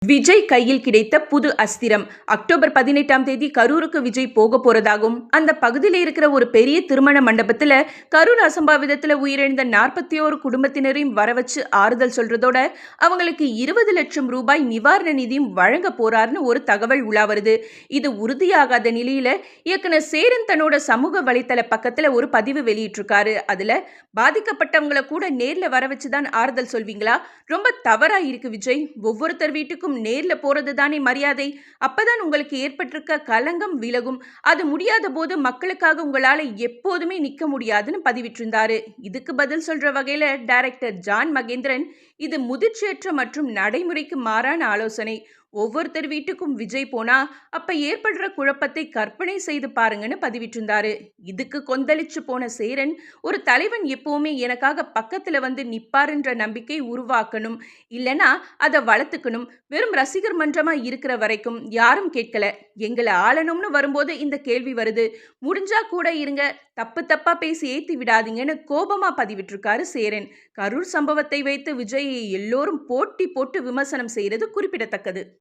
விஜய் கையில் கிடைத்த புது அஸ்திரம். அக்டோபர் 18ஆம் தேதி கரூருக்கு விஜய் போக போறதாகவும், அந்த பகுதியில் இருக்கிற ஒரு பெரிய திருமண மண்டபத்துல கரூர் அசம்பாவிதத்துல உயிரிழந்த 41 குடும்பத்தினரையும் வர வச்சு ஆறுதல் சொல்றதோட, அவங்களுக்கு 20 லட்சம் ரூபாய் நிவாரண நிதியும் வழங்க போறாருன்னு ஒரு தகவல் உலா வருது. இது உறுதியாகாத நிலையில இயக்குனர் சேரன் தன்னோட சமூக வலைத்தள பக்கத்துல ஒரு பதிவு வெளியிட்டிருக்காரு. அதுல பாதிக்கப்பட்டவங்களை கூட நேர்ல வர வச்சுதான் ஆறுதல் சொல்வீங்களா? ரொம்ப தவறா இருக்கு விஜய். ஒவ்வொருத்தர் வீட்டுக்கும் நேர்ல போறது தானே மரியாதை. அப்பதான் உங்களுக்கு ஏற்பட்டிருக்க கலங்கம் விலகும். அது முடியாத போது மக்களுக்காக உங்களால எப்போதுமே நிக்க முடியாதுன்னு பதிவிட்டிருந்தாரு. இதுக்கு பதில் சொல்ற வகையில டைரக்டர் ஜான் மகேந்திரன், இது முதிர்ச்சியற்ற மற்றும் நடைமுறைக்கு மாறான ஆலோசனை. ஒவ்வொருத்தர் வீட்டுக்கும் விஜய் போனா அப்ப ஏற்படுற குழப்பத்தை கற்பனை செய்து பாருங்கன்னு பதிவிட்டிருந்தாரு. இதுக்கு கொந்தளிச்சு போன சேரன், ஒரு தலைவன் எப்பவுமே எனக்காக பக்கத்துல வந்து நிப்பாருன்ற நம்பிக்கை உருவாக்கணும், இல்லனா அதை வளர்த்துக்கணும். வெறும் ரசிகர் மன்றமா இருக்கிற வரைக்கும் யாரும் கேட்கல. எங்களை ஆளணும்னு வரும்போது இந்த கேள்வி வருது. முடிஞ்சா கூட இருங்க, தப்பு தப்பா பேசி ஏத்தி விடாதீங்கன்னு கோபமா பதிவிட்டிருக்காரு சேரன். கரூர் சம்பவத்தை வைத்து விஜயை எல்லோரும் போட்டி போட்டு விமர்சனம் செய்யறது குறிப்பிடத்தக்கது.